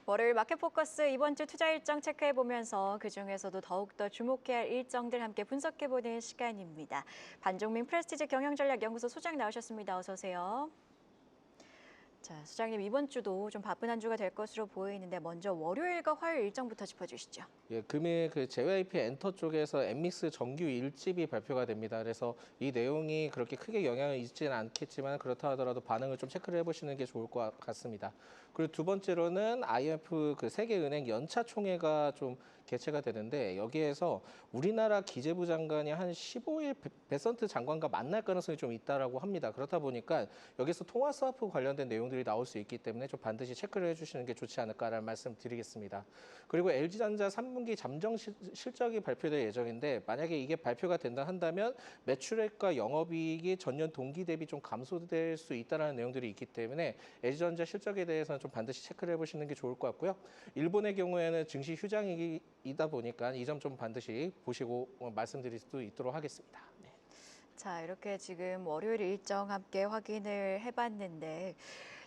월요일 마켓포커스 이번 주 투자 일정 체크해보면서 그중에서도 더욱더 주목해야 할 일정들 함께 분석해보는 시간입니다. 반종민 프레스티지 경영전략연구소 소장 나오셨습니다. 어서 오세요. 자, 소장님 이번 주도 좀 바쁜 한 주가 될 것으로 보이는데 먼저 월요일과 화요일 일정부터 짚어주시죠. 예, 금일 그 JYP 엔터 쪽에서 엠믹스 정규 1집이 발표가 됩니다. 그래서 이 내용이 그렇게 크게 영향을 있지는 않겠지만 그렇다 하더라도 반응을 좀 체크를 해보시는 게 좋을 것 같습니다. 그리고 두 번째로는 IMF 그 세계은행 연차 총회가 좀 개최가 되는데 여기에서 우리나라 기재부 장관이 한 15일 베선트 장관과 만날 가능성이 좀 있다라고 합니다. 그렇다 보니까 여기서 통화 스와프 관련된 내용들이 나올 수 있기 때문에 좀 반드시 체크를 해주시는 게 좋지 않을까라는 말씀 드리겠습니다. 그리고 LG전자 3분기 잠정 실적이 발표될 예정인데 만약에 이게 발표가 된다 한다면 매출액과 영업이익이 전년 동기 대비 좀 감소될 수 있다는 내용들이 있기 때문에 LG전자 실적에 대해서는 좀 반드시 체크를 해보시는 게 좋을 것 같고요. 일본의 경우에는 증시 휴장이다 보니까 이 점 좀 반드시 보시고 말씀드릴 수 있도록 하겠습니다. 네. 자, 이렇게 지금 월요일 일정 함께 확인을 해봤는데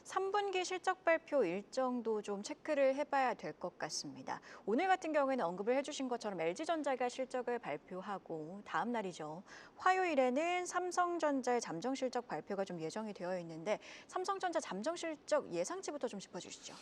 3분기 실적 발표 일정도 좀 체크를 해봐야 될 것 같습니다. 오늘 같은 경우에는 언급을 해주신 것처럼 LG전자가 실적을 발표하고 다음 날이죠. 화요일에는 삼성전자의 잠정 실적 발표가 좀 예정이 되어 있는데 삼성전자 잠정 실적 예상치부터 좀 짚어주시죠.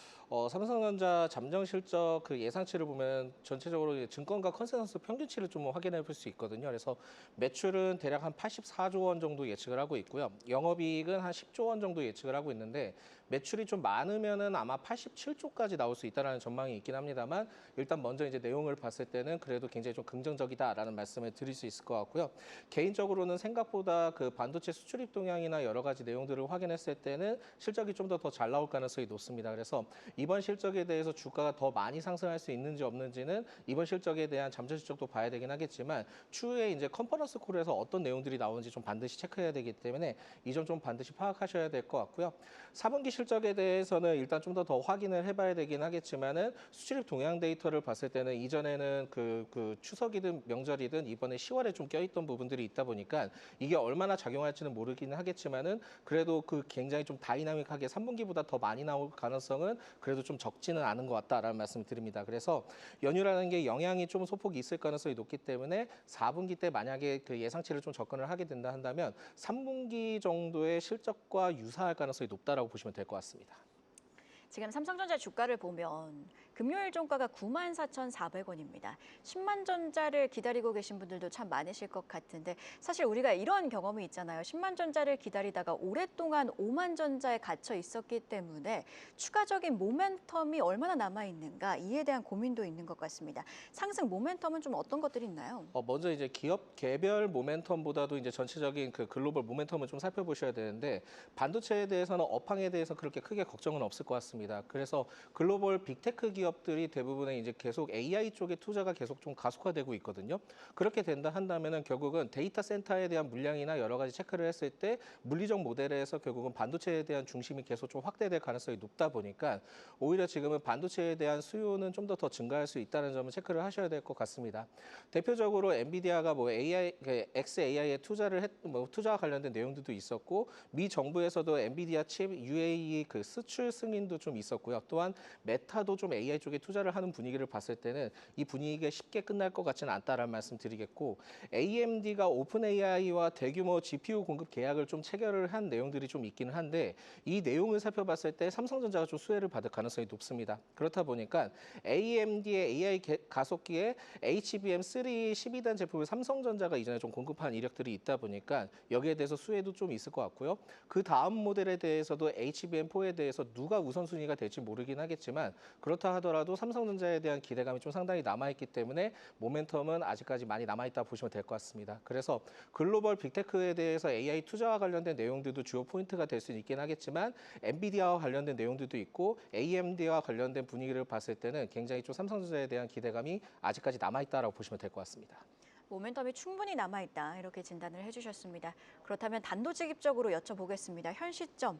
삼성전자 잠정 실적 그 예상치를 보면 전체적으로 증권가 컨센서스 평균치를 좀 확인해 볼 수 있거든요. 그래서 매출은 대략 한 84조 원 정도 예측을 하고 있고요. 영업이익은 한 10조 원 정도 예측을 하고 있는데 매출이 좀 많으면은 아마 87조까지 나올 수 있다는 전망이 있긴 합니다만 일단 먼저 이제 내용을 봤을 때는 그래도 굉장히 좀 긍정적이다라는 말씀을 드릴 수 있을 것 같고요. 개인적으로는 생각보다 그 반도체 수출입 동향이나 여러 가지 내용들을 확인했을 때는 실적이 좀 더 잘 나올 가능성이 높습니다. 그래서 이번 실적에 대해서 주가가 더 많이 상승할 수 있는지 없는지는 이번 실적에 대한 잠재 실적도 봐야 되긴 하겠지만 추후에 이제 컨퍼런스 콜에서 어떤 내용들이 나오는지 좀 반드시 체크해야 되기 때문에 이 점 좀 반드시 파악하셔야 될 것 같고요. 4분기 실적에 대해서는 일단 좀 더 확인을 해봐야 되긴 하겠지만은 수출입 동향 데이터를 봤을 때는 이전에는 그 추석이든 명절이든 이번에 10월에 좀 껴있던 부분들이 있다 보니까 이게 얼마나 작용할지는 모르기는 하겠지만은 그래도 그 굉장히 좀 다이나믹하게 3분기보다 더 많이 나올 가능성은 그래도 좀 적지는 않은 것 같다라는 말씀을 드립니다. 그래서 연휴라는 게 영향이 좀 소폭 있을 가능성이 높기 때문에 4분기 때 만약에 그 예상치를 좀 접근을 하게 된다 한다면 3분기 정도의 실적과 유사할 가능성이 높다라고 보시면 될 것 같습니다. 지금 삼성전자 주가를 보면 금요일 종가가 94,400원입니다. 10만 전자를 기다리고 계신 분들도 참 많으실 것 같은데 사실 우리가 이런 경험이 있잖아요. 10만 전자를 기다리다가 오랫동안 5만 전자에 갇혀 있었기 때문에 추가적인 모멘텀이 얼마나 남아있는가 이에 대한 고민도 있는 것 같습니다. 상승 모멘텀은 좀 어떤 것들이 있나요? 먼저 이제 기업 개별 모멘텀보다도 이제 전체적인 그 글로벌 모멘텀을 좀 살펴보셔야 되는데 반도체에 대해서는 업황에 대해서 그렇게 크게 걱정은 없을 것 같습니다. 그래서 글로벌 빅테크 기업들이 대부분의 이제 계속 AI 쪽에 투자가 계속 좀 가속화되고 있거든요. 그렇게 된다 한다면은 결국은 데이터 센터에 대한 물량이나 여러 가지 체크를 했을 때 물리적 모델에서 결국은 반도체에 대한 중심이 계속 좀 확대될 가능성이 높다 보니까 오히려 지금은 반도체에 대한 수요는 좀 더 증가할 수 있다는 점을 체크를 하셔야 될 것 같습니다. 대표적으로 엔비디아가 뭐 AI, XAI에 투자와 관련된 내용들도 있었고 미 정부에서도 엔비디아 칩 UAE 그 수출 승인도 좀 있었고요. 또한 메타도 좀 AI 쪽에 투자를 하는 분위기를 봤을 때는 이 분위기가 쉽게 끝날 것 같지는 않다라는 말씀 드리겠고 AMD가 오픈 AI와 대규모 GPU 공급 계약을 좀 체결을 한 내용들이 좀 있기는 한데 이 내용을 살펴봤을 때 삼성전자가 좀 수혜를 받을 가능성이 높습니다. 그렇다 보니까 AMD의 AI 가속기에 HBM3 12단 제품을 삼성전자가 이전에 좀 공급한 이력들이 있다 보니까 여기에 대해서 수혜도 좀 있을 것 같고요. 그 다음 모델에 대해서도 HBM4에 대해서 누가 우선순위가 될지 모르긴 하겠지만 그렇다 하더라도 삼성전자에 대한 기대감이 좀 상당히 남아있기 때문에 모멘텀은 아직까지 많이 남아있다 보시면 될 것 같습니다. 그래서 글로벌 빅테크에 대해서 AI 투자와 관련된 내용들도 주요 포인트가 될 수 있긴 하겠지만 엔비디아와 관련된 내용들도 있고 AMD와 관련된 분위기를 봤을 때는 굉장히 좀 삼성전자에 대한 기대감이 아직까지 남아있다라고 보시면 될 것 같습니다. 모멘텀이 충분히 남아있다 이렇게 진단을 해주셨습니다. 그렇다면 단도직입적으로 여쭤보겠습니다. 현 시점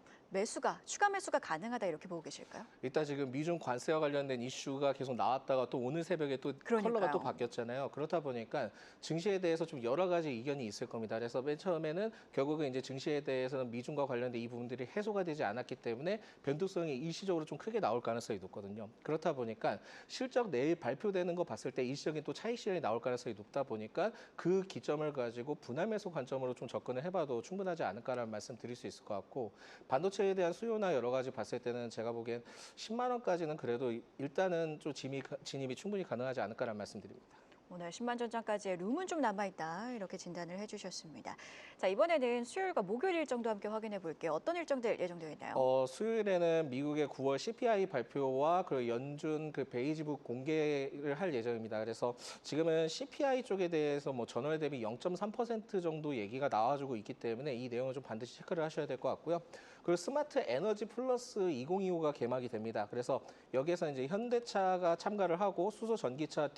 추가 매수가 가능하다 이렇게 보고 계실까요? 일단 지금 미중 관세와 관련된 이슈가 계속 나왔다가 또 오늘 새벽에 또 컬러가 또 그러니까요. 바뀌었잖아요. 그렇다 보니까 증시에 대해서 좀 여러 가지 이견이 있을 겁니다. 그래서 맨 처음에는 결국은 이제 증시에 대해서는 미중과 관련된 이 부분들이 해소가 되지 않았기 때문에 변동성이 일시적으로 좀 크게 나올 가능성이 높거든요. 그렇다 보니까 실적 내일 발표되는 거 봤을 때 일시적인 또 차익 실현이 나올 가능성이 높다 보니까 그 기점을 가지고 분할 매수 관점으로 좀 접근을 해봐도 충분하지 않을까라는 말씀 드릴 수 있을 것 같고, 반도체에 대한 수요나 여러 가지 봤을 때는 제가 보기엔 10만 원까지는 그래도 일단은 좀 진입이 충분히 가능하지 않을까라는 말씀드립니다. 오늘 10만 전장까지의 룸은 좀 남아있다 이렇게 진단을 해주셨습니다. 자, 이번에는 수요일과 목요일 일정도 함께 확인해 볼게요. 어떤 일정들 예정되어 있나요? 수요일에는 미국의 9월 CPI 발표와 그 연준 그 베이지북 공개를 할 예정입니다. 그래서 지금은 CPI 쪽에 대해서 뭐 전월 대비 0.3% 정도 얘기가 나와주고 있기 때문에 이 내용을 좀 반드시 체크를 하셔야 될 것 같고요. 그리고 스마트 에너지 플러스 2025가 개막이 됩니다. 그래서 여기에서 이제 현대차가 참가를 하고 수소 전기차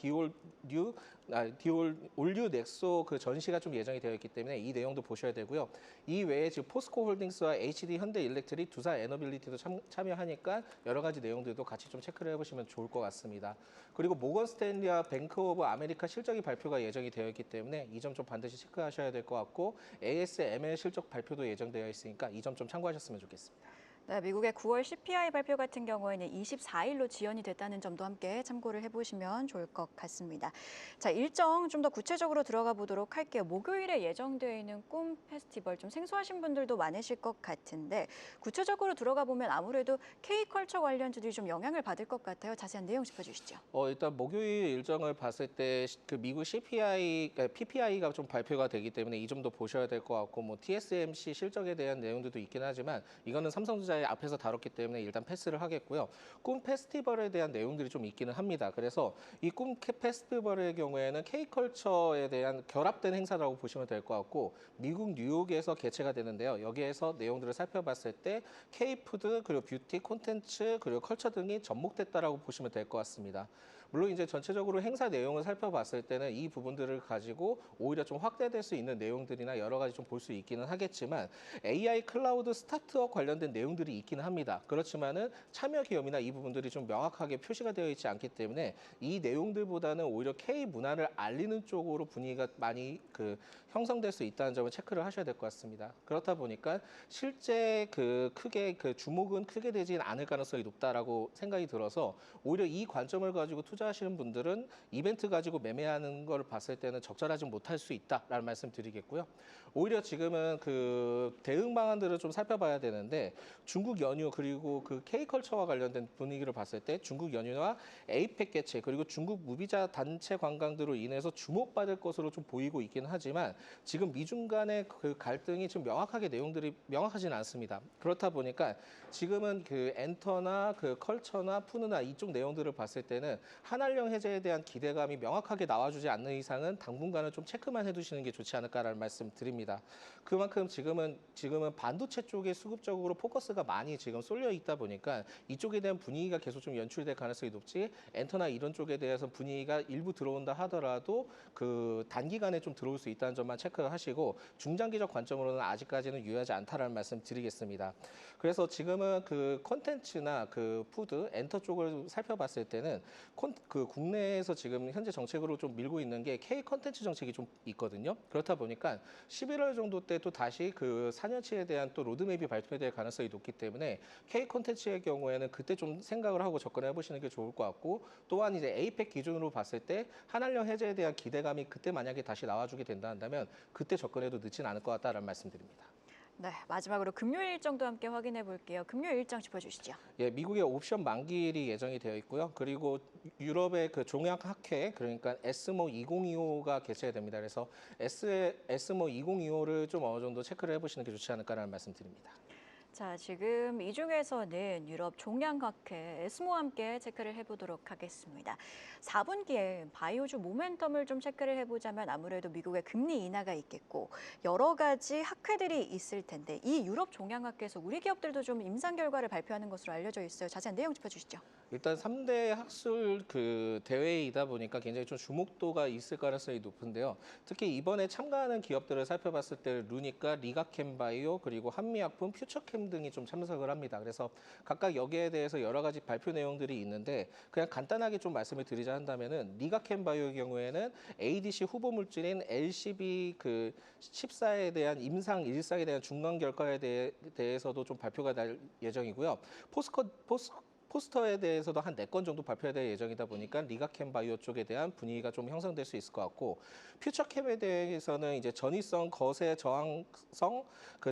올류 넥소 그 전시가 좀 예정이 되어 있기 때문에 이 내용도 보셔야 되고요. 이 외에 지금 포스코 홀딩스와 HD 현대 일렉트릭 두산 에너빌리티도 참여하니까 여러 가지 내용들도 같이 좀 체크를 해보시면 좋을 것 같습니다. 그리고 모건 스탠리와 뱅크 오브 아메리카 실적이 발표가 예정이 되어 있기 때문에 이 점 좀 반드시 체크하셔야 될 것 같고, ASML 실적 발표도 예정되어 있으니까 이 점 좀 참고하셨으면 좋겠습니다. 네, 미국의 9월 CPI 발표 같은 경우에는 24일로 지연이 됐다는 점도 함께 참고를 해보시면 좋을 것 같습니다. 자, 일정 좀 더 구체적으로 들어가 보도록 할게요. 목요일에 예정되어 있는 꿈 페스티벌 좀 생소하신 분들도 많으실 것 같은데 구체적으로 들어가 보면 아무래도 K컬처 관련주들이 좀 영향을 받을 것 같아요. 자세한 내용 짚어주시죠. 일단 목요일 일정을 봤을 때 그 미국 CPI, PPI가 좀 발표가 되기 때문에 이 점도 보셔야 될 것 같고, 뭐 TSMC 실적에 대한 내용들도 있긴 하지만 이거는 삼성전자의 앞에서 다뤘기 때문에 일단 패스를 하겠고요. 꿈 페스티벌에 대한 내용들이 좀 있기는 합니다. 그래서 이 꿈 페스티벌의 경우에는 K컬처에 대한 결합된 행사라고 보시면 될 것 같고, 미국 뉴욕에서 개최가 되는데요. 여기에서 내용들을 살펴봤을 때 K푸드 그리고 뷰티 콘텐츠 그리고 컬처 등이 접목됐다라고 보시면 될 것 같습니다. 물론 이제 전체적으로 행사 내용을 살펴봤을 때는 이 부분들을 가지고 오히려 좀 확대될 수 있는 내용들이나 여러 가지 좀 볼 수 있기는 하겠지만, AI 클라우드 스타트업 관련된 내용들이 있기는 합니다. 그렇지만은 참여 기업이나 이 부분들이 좀 명확하게 표시가 되어 있지 않기 때문에 이 내용들보다는 오히려 K 문화를 알리는 쪽으로 분위기가 많이 형성될 수 있다는 점을 체크를 하셔야 될 것 같습니다. 그렇다 보니까 실제 크게 주목은 크게 되진 않을 가능성이 높다라고 생각이 들어서 오히려 이 관점을 가지고 투자하시는 분들은 이벤트 가지고 매매하는 걸 봤을 때는 적절하지 못할 수 있다라는 말씀 드리겠고요. 오히려 지금은 그 대응 방안들을 좀 살펴봐야 되는데, 중국 연휴 그리고 그 K컬처와 관련된 분위기를 봤을 때 중국 연휴와 에이펙 개최 그리고 중국 무비자 단체 관광들로 인해서 주목받을 것으로 좀 보이고 있기는 하지만 지금 미중 간의 그 갈등이 지금 명확하게 내용들이 명확하지는 않습니다. 그렇다 보니까 지금은 그 엔터나 그 컬처나 푸드나 이쪽 내용들을 봤을 때는 한한령 해제에 대한 기대감이 명확하게 나와주지 않는 이상은 당분간은 좀 체크만 해두시는 게 좋지 않을까라는 말씀 드립니다. 그만큼 지금은 반도체 쪽에 수급적으로 포커스가 많이 지금 쏠려 있다 보니까 이쪽에 대한 분위기가 계속 좀 연출될 가능성이 높지, 엔터나 이런 쪽에 대해서 분위기가 일부 들어온다 하더라도 그 단기간에 좀 들어올 수 있다는 점만 체크하시고, 중장기적 관점으로는 아직까지는 유효하지 않다라는 말씀 드리겠습니다. 그래서 지금은 그 콘텐츠나 그 푸드, 엔터 쪽을 살펴봤을 때는 그 국내에서 지금 현재 정책으로 좀 밀고 있는 게 K 콘텐츠 정책이 좀 있거든요. 그렇다 보니까 11월 정도 때 또 다시 그 4년치에 대한 또 로드맵이 발표될 가능성이 높기 때문에 K 콘텐츠의 경우에는 그때 좀 생각을 하고 접근해 보시는 게 좋을 것 같고, 또한 이제 에이펙 기준으로 봤을 때 한한령 해제에 대한 기대감이 그때 만약에 다시 나와주게 된다 한다면 그때 접근해도 늦진 않을 것 같다라는 말씀드립니다. 네, 마지막으로 금요일 일정도 함께 확인해 볼게요. 금요일 일정 짚어주시죠. 예, 미국의 옵션 만기일이 예정이 되어 있고요. 그리고 유럽의 그 종약 학회, 그러니까 에스모 2025가 개최됩니다. 그래서 에스모 2025를 좀 어느 정도 체크를 해보시는 게 좋지 않을까라는 말씀드립니다. 자, 지금 이 중에서는 유럽 종양학회 에스모와 함께 체크를 해보도록 하겠습니다. 4분기에 바이오주 모멘텀을 좀 체크를 해보자면 아무래도 미국의 금리 인하가 있겠고 여러 가지 학회들이 있을 텐데 이 유럽 종양학회에서 우리 기업들도 좀 임상 결과를 발표하는 것으로 알려져 있어요. 자세한 내용 짚어주시죠. 일단 3대 학술 그 대회이다 보니까 굉장히 좀 주목도가 있을 가능성이 높은데요. 특히 이번에 참가하는 기업들을 살펴봤을 때 루니카, 리가켐바이오 그리고 한미약품, 퓨처캠 피크림 등이 좀 참석을 합니다. 그래서 각각 여기에 대해서 여러 가지 발표 내용들이 있는데 그냥 간단하게 좀 말씀을 드리자 한다면은 리가켄 바이오의 경우에는 ADC 후보 물질인 LCB 14에 대한 임상 일상에 대한 중간 결과에 대해서도 좀 발표가 날 예정이고요. 포스터에 대해서도 한 4건 정도 발표될 예정이다 보니까 리가캠 바이오 쪽에 대한 분위기가 좀 형성될 수 있을 것 같고 퓨처캠에 대해서는 이제 전이성 거세 저항성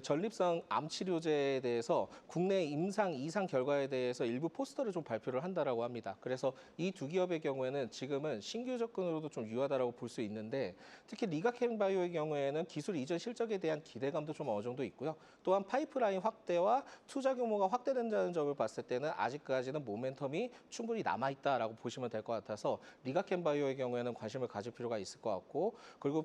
전립성 암 치료제에 대해서 국내 임상 이상 결과에 대해서 일부 포스터를 좀 발표를 한다라고 합니다. 그래서 이 두 기업의 경우에는 지금은 신규 접근으로도 좀 유효하다라고 볼 수 있는데 특히 리가캠 바이오의 경우에는 기술 이전 실적에 대한 기대감도 좀 어느 정도 있고요. 또한 파이프라인 확대와 투자 규모가 확대된다는 점을 봤을 때는 아직까지는 모멘텀이 충분히 남아있다라고 보시면 될 것 같아서 리가캠 바이오의 경우에는 관심을 가질 필요가 있을 것 같고 그리고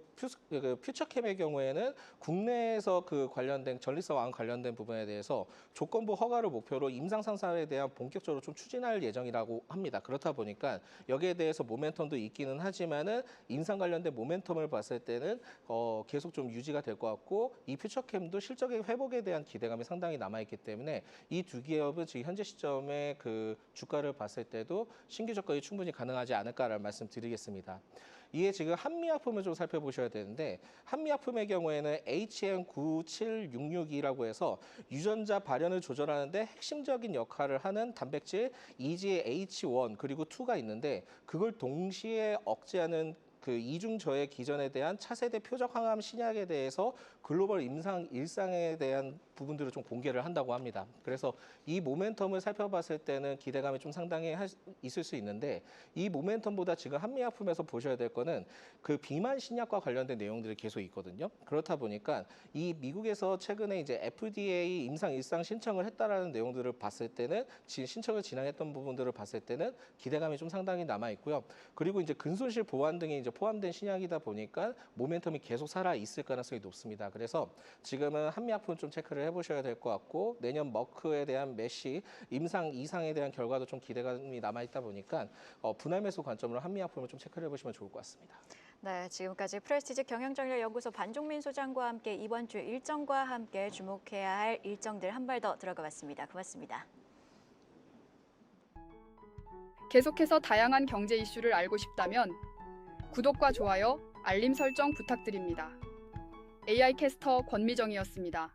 퓨처캠의 경우에는 국내에서 관련된 전립선 암 관련된 부분에 대해서 조건부 허가를 목표로 임상 상사에 대한 본격적으로 좀 추진할 예정이라고 합니다. 그렇다 보니까 여기에 대해서 모멘텀도 있기는 하지만은 임상 관련된 모멘텀을 봤을 때는 계속 좀 유지가 될 것 같고 이 퓨처캠도 실적의 회복에 대한 기대감이 상당히 남아있기 때문에 이 두 기업은 지금 현재 시점에 주가를 봤을 때도 신규 접근이 충분히 가능하지 않을까라는 말씀드리겠습니다. 이에 지금 한미약품을 좀 살펴보셔야 되는데 한미약품의 경우에는 HM97662라고 해서 유전자 발현을 조절하는 데 핵심적인 역할을 하는 단백질 EGH1 그리고 2가 있는데 그걸 동시에 억제하는 이중저해 기전에 대한 차세대 표적 항암 신약에 대해서 글로벌 임상 일상에 대한 부분들을 좀 공개를 한다고 합니다. 그래서 이 모멘텀을 살펴봤을 때는 기대감이 좀 상당히 있을 수 있는데 이 모멘텀보다 지금 한미약품에서 보셔야 될 거는 비만 신약과 관련된 내용들이 계속 있거든요. 그렇다 보니까 이 미국에서 최근에 이제 FDA 임상 일상 신청을 했다라는 내용들을 봤을 때는 신청을 진행했던 부분들을 봤을 때는 기대감이 좀 상당히 남아 있고요. 그리고 이제 근손실 보완 등이 이제 포함된 신약이다 보니까 모멘텀이 계속 살아 있을 가능성이 높습니다. 그래서 지금은 한미약품 좀 체크를 해보셔야 될 것 같고 내년 머크에 대한 메시 임상 이상에 대한 결과도 좀 기대감이 남아 있다 보니까 분할 매수 관점으로 한미약품을 좀 체크를 해보시면 좋을 것 같습니다. 네, 지금까지 프레스티지 경영전략연구소 반종민 소장과 함께 이번 주 일정과 함께 주목해야 할 일정들 한 발 더 들어가 봤습니다. 고맙습니다. 계속해서 다양한 경제 이슈를 알고 싶다면 구독과 좋아요, 알림 설정 부탁드립니다. AI 캐스터 권미정이었습니다.